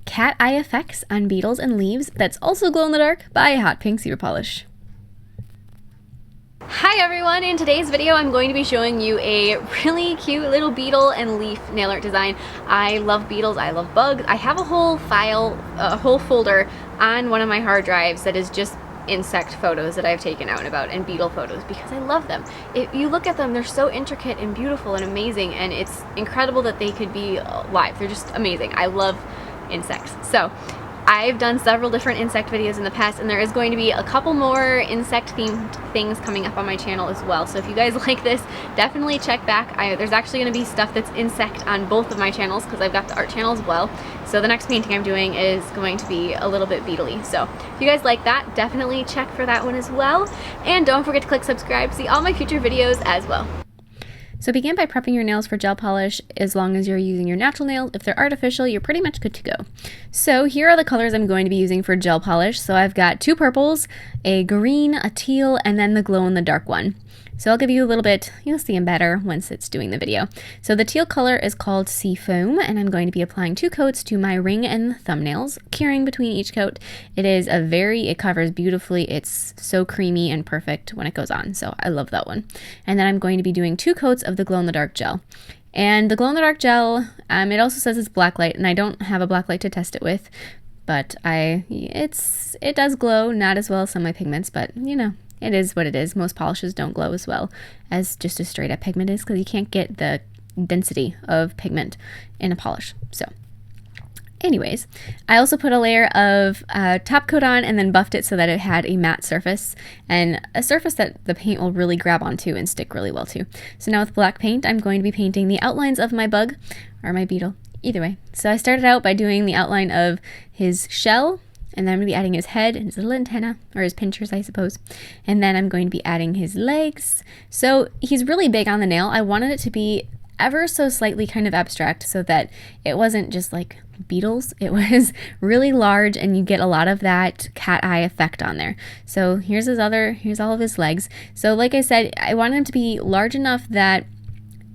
Cat Eye Effects on Beetles and Leaves that's also glow in the dark by Hotpinkzebrapolish. Hi everyone, in today's video I'm going to be showing you a really cute little beetle and leaf nail art design. I love beetles, I love bugs. I have a whole file, a whole folder on one of my hard drives that is just insect photos that I've taken out and about, and beetle photos, because I love them. If you look at them, they're so intricate and beautiful and amazing, and it's incredible that they could be live. They're just amazing. I love insects. So I've done several different insect videos in the past, and there is going to be a couple more insect themed things coming up on my channel as well. So if you guys like this, definitely check back. There's actually going to be stuff that's insect on both of my channels because I've got the art channel as well. So the next painting I'm doing is going to be a little bit beetle-y. So if you guys like that, definitely check for that one as well. And don't forget to click subscribe to see all my future videos as well. So begin by prepping your nails for gel polish. As long as you're using your natural nails, if they're artificial, you're pretty much good to go. So here are the colors I'm going to be using for gel polish. So I've got two purples, a green, a teal, and then the glow in the dark one. So I'll give you a little bit, you'll see them better once it's doing the video. So the teal color is called Seafoam, and I'm going to be applying 2 coats to my ring and thumbnails, curing between each coat. It covers beautifully. It's so creamy and perfect when it goes on, so I love that one. And then I'm going to be doing 2 coats of the glow-in-the-dark gel. And the glow-in-the-dark gel, it also says it's blacklight, and I don't have a blacklight to test it with, but it does glow, not as well as some of my pigments, but you know, it is what it is. Most polishes don't glow as well as just a straight up pigment is, because you can't get the density of pigment in a polish. So anyways, I also put a layer of top coat on and then buffed it so that it had a matte surface, and a surface that the paint will really grab onto and stick really well to. So now with black paint, I'm going to be painting the outlines of my bug, or my beetle, either way. So I started out by doing the outline of his shell, and then I'm going to be adding his head and his little antenna, or his pinchers, I suppose. And then I'm going to be adding his legs. So he's really big on the nail. I wanted it to be ever so slightly kind of abstract so that it wasn't just like Beetles. It was really large, and you get a lot of that cat eye effect on there. So here's all of his legs. So like I said, I wanted him to be large enough that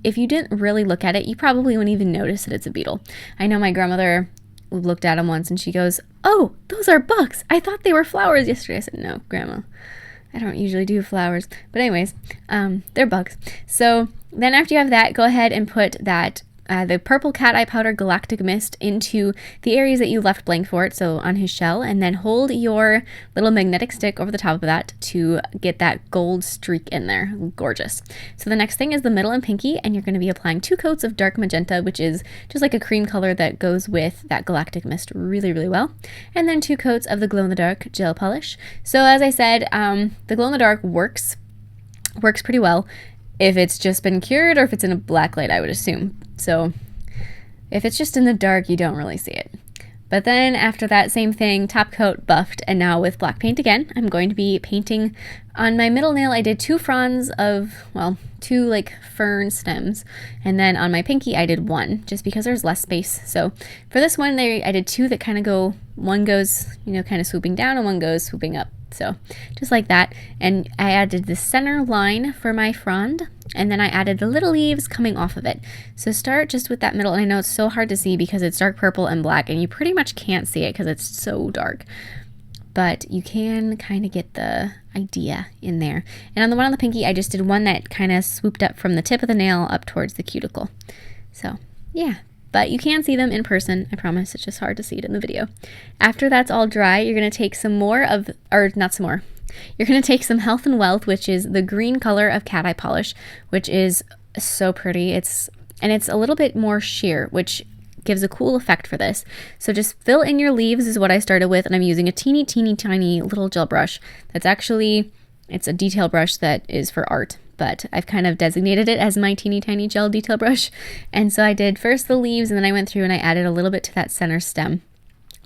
if you didn't really look at it, you probably wouldn't even notice that it's a beetle. I know my grandmother looked at him once and she goes, "Oh, those are bugs. I thought they were flowers yesterday." I said, "No, Grandma, I don't usually do flowers." But anyways, they're bugs. So then after you have that, go ahead and put that the purple cat eye powder galactic mist into the areas that you left blank for it, so on his shell, and then hold your little magnetic stick over the top of that to get that gold streak in there. Gorgeous. So the next thing is the middle and pinky, and you're going to be applying 2 coats of dark magenta, which is just like a cream color that goes with that galactic mist really, really well. And then 2 coats of the glow in the dark gel polish. So as I said, the glow in the dark works pretty well if it's just been cured, or if it's in a black light, I would assume. So if it's just in the dark, you don't really see it. But then after that, same thing, top coat, buffed, and now with black paint again, I'm going to be painting on my middle nail. I did 2 fronds of, well, 2 like fern stems, and then on my pinky I did 1, just because there's less space. So for this one, I did 2 that kind of go, one goes, you know, kind of swooping down, and one goes swooping up. So just like that. And I added the center line for my frond, and then I added the little leaves coming off of it. So start just with that middle, and I know it's so hard to see because it's dark purple and black, and you pretty much can't see it because it's so dark. But you can kind of get the idea in there. And on the one on the pinky, I just did one that kind of swooped up from the tip of the nail up towards the cuticle. So yeah. But you can see them in person, I promise. It's just hard to see it in the video. After that's all dry, you're going to take some more of, or not some more, you're going to take some Health and Wealth, which is the green color of cat eye polish, which is so pretty. It's a little bit more sheer, which gives a cool effect for this. So just fill in your leaves is what I started with, and I'm using a teeny tiny little gel brush. It's a detail brush that is for art, but I've kind of designated it as my teeny tiny gel detail brush. And so I did first the leaves, and then I went through and I added a little bit to that center stem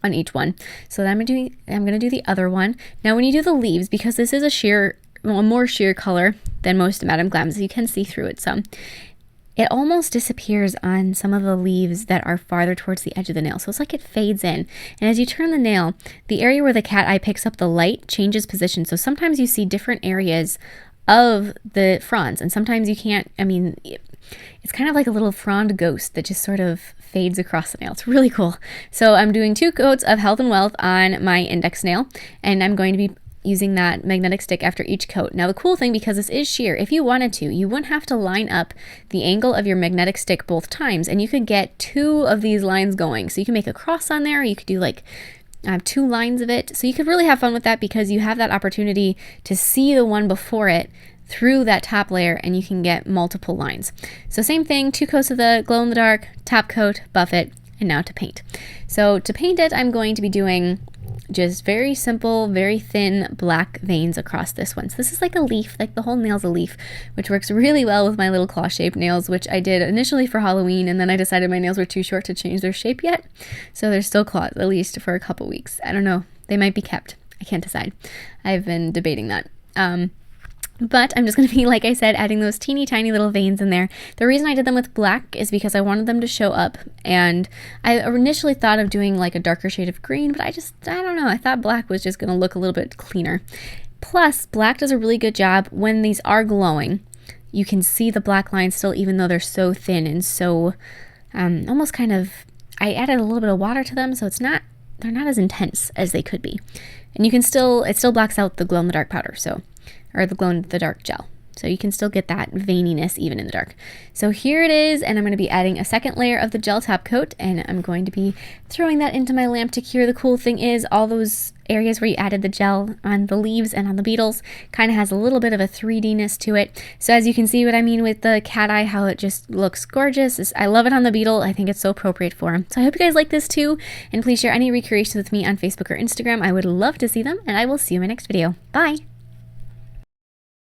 on each one. So then I'm going to do the other one. Now when you do the leaves, because this is a more sheer color than most Madame Glams, you can see through it some. It almost disappears on some of the leaves that are farther towards the edge of the nail. So it's like it fades in. And as you turn the nail, the area where the cat eye picks up the light changes position. So sometimes you see different areas of the fronds, and sometimes you can't. I mean, it's kind of like a little frond ghost that just sort of fades across the nail. It's really cool. So I'm doing 2 coats of Health and Wealth on my index nail, and I'm going to be using that magnetic stick after each coat. Now the cool thing, because this is sheer, if you wanted to, you wouldn't have to line up the angle of your magnetic stick both times, and you could get 2 of these lines going. So you can make a cross on there, or you could do like 2 lines of it. So you could really have fun with that because you have that opportunity to see the one before it through that top layer, and you can get multiple lines. So same thing, 2 coats of the glow in the dark, top coat, buff it, and now to paint. So to paint it, I'm going to be doing just very simple, very thin black veins across this one. So this is like a leaf, like the whole nail's a leaf, which works really well with my little claw-shaped nails, which I did initially for Halloween, and then I decided my nails were too short to change their shape yet. So they're still claws, at least for a couple weeks. I don't know. They might be kept. I can't decide. I've been debating that. But I'm just going to be, like I said, adding those teeny tiny little veins in there. The reason I did them with black is because I wanted them to show up. And I initially thought of doing like a darker shade of green, but I don't know. I thought black was just going to look a little bit cleaner. Plus, black does a really good job when these are glowing. You can see the black lines still, even though they're so thin and so almost kind of, I added a little bit of water to them, so they're not as intense as they could be. And you can still, it still blocks out the glow in the dark powder, or the glow in the dark gel. So you can still get that veininess even in the dark. So here it is, and I'm going to be adding a second layer of the gel top coat, and I'm going to be throwing that into my lamp to cure. The cool thing is all those areas where you added the gel on the leaves and on the beetles kind of has a little bit of a 3D-ness to it. So as you can see what I mean with the cat eye, how it just looks gorgeous. I love it on the beetle. I think it's so appropriate for them. So I hope you guys like this too, and please share any recreations with me on Facebook or Instagram. I would love to see them, and I will see you in my next video. Bye!